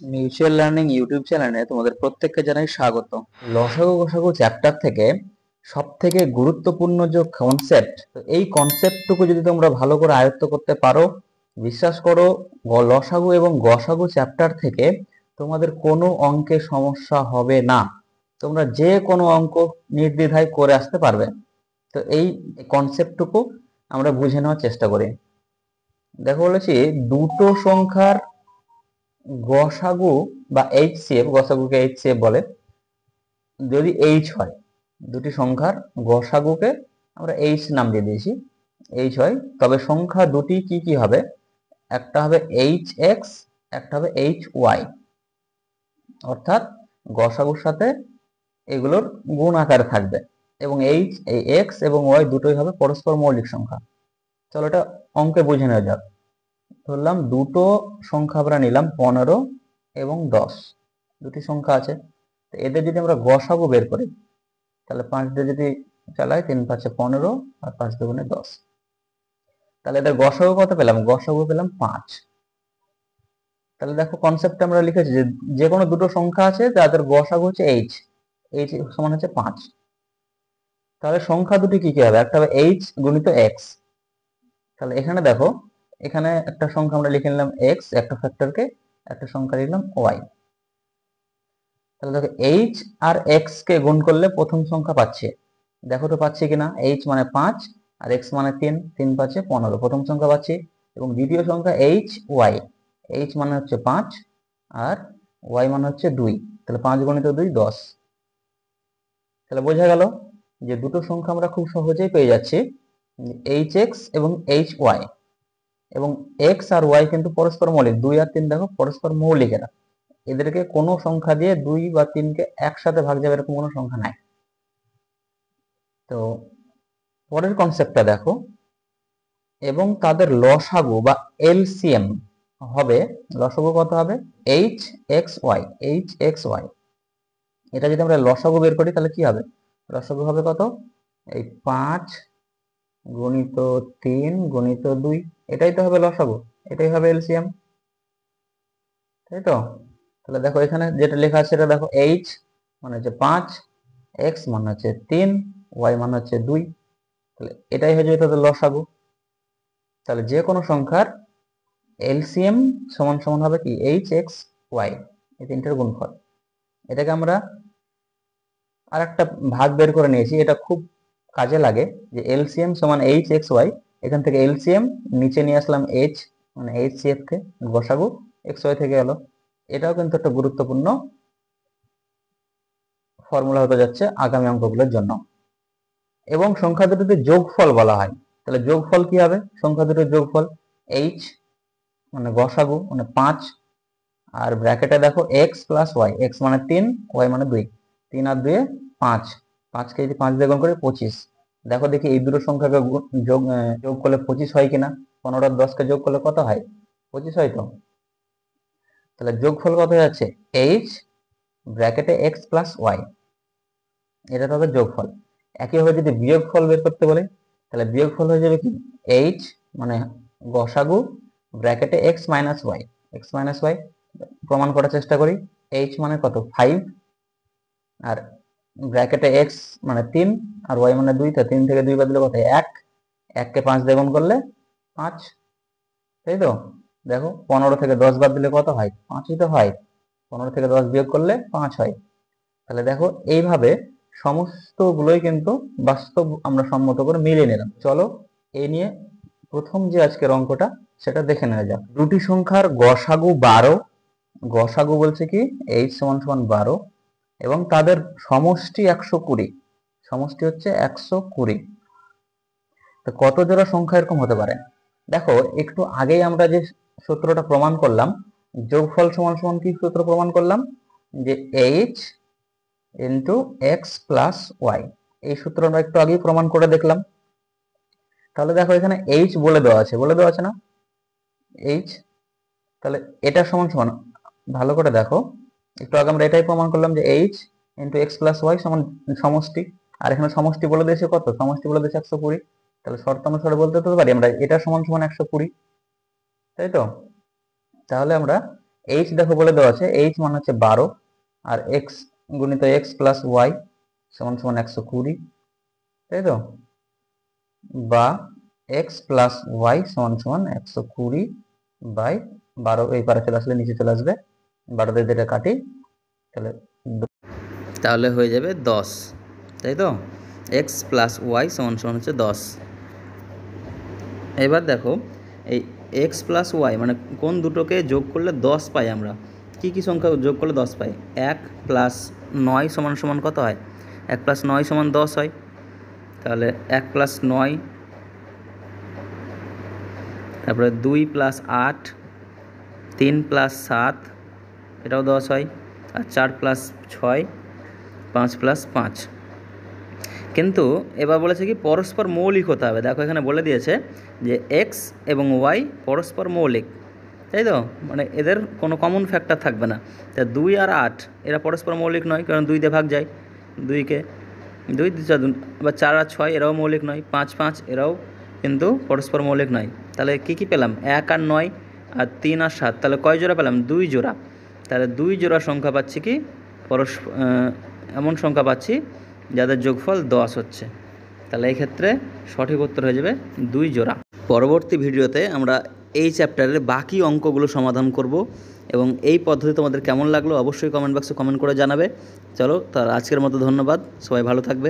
Mutual learning YouTube চ্যানেলে তোমাদের প্রত্যেককে জানাই স্বাগত। লসাগু গসাগু চ্যাপ্টার থেকে সব থেকে গুরুত্বপূর্ণ যে কনসেপ্ট, এই কনসেপ্টটুকু যদি তোমরা ভালো করে আয়ত্ত করতে পারো, বিশ্বাস করো লসাগু এবং গসাগু চ্যাপ্টার থেকে তোমাদের কোনো অঙ্কে সমস্যা হবে না। তোমরা যে কোনো অঙ্ক নির্দ্বিধায় করে আসতে পারবে। তো এই কনসেপ্টটুকু আমরা বুঝে নেওয়ার চেষ্টা করি। দেখো বলেছি দুটো সংখ্যার গসাগু বা এইচসিএফ, গসাগুকে এইচসিএফ বলে, যদি এইচ হয়, দুটি সংখ্যার গসাগুকে আমরা এইচ নাম দিয়ে দিয়েছি, এইচ হয়, তবে সংখ্যা দুটি কি কি হবে? একটা হবে এইচ এক্স, একটা হবে এইচ ওয়াই। অর্থাৎ গসাগুর সাথে এগুলোর গুণ আকারে থাকবে এবং এইচ, এই এক্স এবং ওয়াই দুটোই হবে পরস্পর মৌলিক সংখ্যা। চলো এটা অঙ্কে বুঝে নেওয়া যাক। ধরলাম দুটো সংখ্যা আমরা নিলাম 15 এবং 10, দুটি সংখ্যা আছে। এদের যদি আমরা গসাগু বের করি, তাহলে 5 দিয়ে যদি চালাই, 3 5 15 আর 5 দুগুণে 10, তাহলে এদের গসাগু কত পেলাম? গসাগু পেলাম 5। তাহলে দেখো কনসেপ্টে আমরা লিখেছি যে যে কোনো দুটো সংখ্যা আছে যাদের গসাগু হচ্ছে এইচ, এইচ সমান হচ্ছে 5। তাহলে সংখ্যা দুটি কি কি হবে? একটা হবে এইচ গুণিত এক্স। তাহলে এখানে দেখো, এখানে একটা সংখ্যা আমরা লিখে নিলাম এক্স, একটা ফ্যাক্টরকে, একটা সংখ্যা লিখলাম ওয়াই। তাহলে দেখো এইচ আর এক্স কে গুণ করলে প্রথম সংখ্যা পাচ্ছি, দেখো তো পাচ্ছি কিনা? এইচ মানে 5 আর এক্স মানে 3, 3 5 15, প্রথম সংখ্যা পাচ্ছি। এবং দ্বিতীয় সংখ্যা এইচ ওয়াই, এইচ মানে হচ্ছে 5 আর ওয়াই মানে হচ্ছে 2, তাহলে 5 গুণিত 2 10। তাহলে বোঝা গেল যে দুটো সংখ্যা আমরা খুব সহজেই পেয়ে যাচ্ছি, এইচ এক্স এবং এইচ ওয়াই। এবং এক্স আর ওয়াই কিন্তু পরস্পর মৌলিক, 2 আর 3 দেখো পরস্পর মৌলিক, এদেরকে কোনো সংখ্যা দিয়ে 2 বা 3 কে একসাথে ভাগ যাবে এরকম কোনো সংখ্যা নাই। তো পরের কনসেপ্টটা দেখো, এবং তাদের লসাগু বা এলসিএম হবে, লসাগু কত হবে? H X Y, H X Y. এটা যদি আমরা লসাগু বের করি তাহলে কি হবে? লসাগু হবে কত? এই 5 গুণিত 3 গুণিত 2, এটাই তো হবে লসাগু, এটাই হবে এলসিএম, তাই তো? তাহলে দেখো এখানে যেটা লেখা আছে সেটা দেখো, এইচ মানে হচ্ছে 5, এক্স মানে হচ্ছে 3, ওয়াই মানে হচ্ছে 2, তাহলে এটাই হয়ে যাবে তাদের লসাগু। তাহলে যে কোনো সংখ্যার এলসিএম সমান সমান হবে কি? এইচ এক্স ওয়াই, এই তিনটার গুণফল। এটাকে আমরা আর একটা ভাগ বের করে নিয়েছি, এটা খুব কাজে লাগে, যে এলসিএম সমান এইচ এক্স ওয়াই, এখান থেকে এলসিএম নিচে নিয়ে আসলাম এইচ মানে এইচ সিএফ কে, গসাগু এক্স ওয়াই থেকে এলো। এটাও কিন্তু একটা গুরুত্বপূর্ণ ফর্মুলা হতে যাচ্ছে আগামী অঙ্কগুলোর জন্য। এবং সংখ্যা দুটোতে যোগফল বলা হয়, তাহলে যোগফল কি হবে? সংখ্যা দুটোর যোগফল এইচ মানে গসাগু মানে 5, আর ব্র্যাকেটে দেখো এক্স প্লাস ওয়াই, এক্স মানে 3, ওয়াই মানে 2, 3 আর 2 5, 5 কে যদি 5 দিয়ে গুণ করি 25। দেখো দেখি এই দুটো সংখ্যাকে যোগ করলে 25 হয় কিনা। 15 আর 10 কে যোগ করলে কত হয়? 25 হয় তো। তাহলে যোগফল কত হয়ে যাচ্ছে? এইচ ব্র্যাকেটে এক্স প্লাস ওয়াই, এটা তো হবে যোগফল। একইভাবে যদি বিয়োগফল বের করতে বলে, তাহলে বিয়োগফল হয়ে যাবে কি? এইচ মানে গসাগু ব্র্যাকেটে x minus y, x minus y. প্রমাণ করার চেষ্টা করি। এইচ মানে কত? 5, আর ব্র্যাকেটে এক্স মানে 3 আর ওয়াই মানে 2, তো 3 থেকে 2 বাদ দিলে কত? 1, 1 কে 5 দিয়ে গুণ করলে 5, তাই তো? দেখো 15 থেকে 10 বাদ দিলে কত হয়? 5ই তো হয়। 15 থেকে 10 বিয়োগ করলে 5 হয়। তাহলে দেখো এইভাবে সমস্তগুলোই কিন্তু বাস্তব আমরা সম্মত করে মিলিয়ে নিলাম। চলো এই নিয়ে প্রথম যে আজকের অঙ্কটা সেটা দেখে নেওয়া যাক। দুটি সংখ্যার গসাগু 12, গসাগু বলছে কি এইচ সমান সমান 12, এবং তাদের সমষ্টি 120, সমষ্টি হচ্ছে 120। তো কত জোড়া সংখ্যা এরকম হতে পারে? দেখো একটু আগেই আমরা যে সূত্রটা প্রমাণ করলাম, যোগফল সমান সমান কি সূত্র প্রমাণ করলাম? যে H into X plus Y, এই সূত্র আমরা একটু আগেই প্রমাণ করে দেখলাম। তাহলে দেখো এখানে এইচ বলে দেওয়া আছে, বলে দেওয়া আছে না এইচ? তাহলে এটা সমান সমান, ভালো করে দেখো, একটু আগে আমরা এটাই প্রমাণ করলাম যে H into X plus Y সমান সমষ্টি, আর এখানে সমষ্টি বলে দিয়েছে কত? সমষ্টি বলে দিয়েছে 120। তাহলে শর্ত অনুসারে বলতে তো পারি আমরা এটা সমান সমান 120, তাই তো? তাহলে আমরা এইচ দেখো বলে দেওয়া আছে, এইচ মানে হচ্ছে 12 আর এক্স গুণিত এক্স প্লাস ওয়াই সমান সমান 120, তাই তো, বা এক্স প্লাস ওয়াই সমান সমান 120 বাই 12, এই পারে চলে আসলে নিচে চলে আসবে, 12 দিয়ে যেটা কাটি তাহলে হয়ে যাবে 10, তাই তো, এক্স প্লাস ওয়াই সমান সমান হচ্ছে 10। এবার দেখো এই এক্স প্লাস ওয়াই মানে কোন দুটোকে যোগ করলে 10 পাই আমরা, কি কি সংখ্যা যোগ করলে 10 পাই? 1 প্লাস 9 সমান সমান কত হয়? 1 প্লাস 9 সমান 10 হয়, তাহলে 1 প্লাস 9, তারপরে 2 প্লাস 8, 3 প্লাস 7 এটাও 10 হয়, আর 4 প্লাস 6, 5 প্লাস 5। কিন্তু এবার বলেছে কি পরস্পর মৌলিক হতে হবে। দেখো এখানে বলে দিয়েছে যে এক্স এবং ওয়াই পরস্পর মৌলিক, তাই তো, মানে এদের কোনো কমন ফ্যাক্টর থাকবে না। তা 2 আর 8 এরা পরস্পর মৌলিক নয়, কারণ 2 দিয়ে ভাগ যায়, 2কে 2 বা 4 আর 6 এরাও মৌলিক নয়, 5 5 এরাও কিন্তু পরস্পর মৌলিক নয়। তাহলে কি কি পেলাম? 1 আর 9 আর 3 আর 7, তাহলে কয় জোড়া পেলাম? 2 জোড়া। তাহলে 2 জোড়া সংখ্যা পাচ্ছি কি এমন সংখ্যা পাচ্ছি যাদের যোগফল 10 হচ্ছে। তাহলে এই ক্ষেত্রে সঠিক উত্তর হয়ে যাবে 2 জোড়া। পরবর্তী ভিডিওতে আমরা এই চ্যাপ্টারের বাকি অঙ্কগুলো সমাধান করব, এবং এই পদ্ধতি তোমাদের কেমন লাগলো অবশ্যই কমেন্ট বক্সে কমেন্ট করে জানাবে। চলো তার আজকের মতো ধন্যবাদ, সবাই ভালো থাকবে।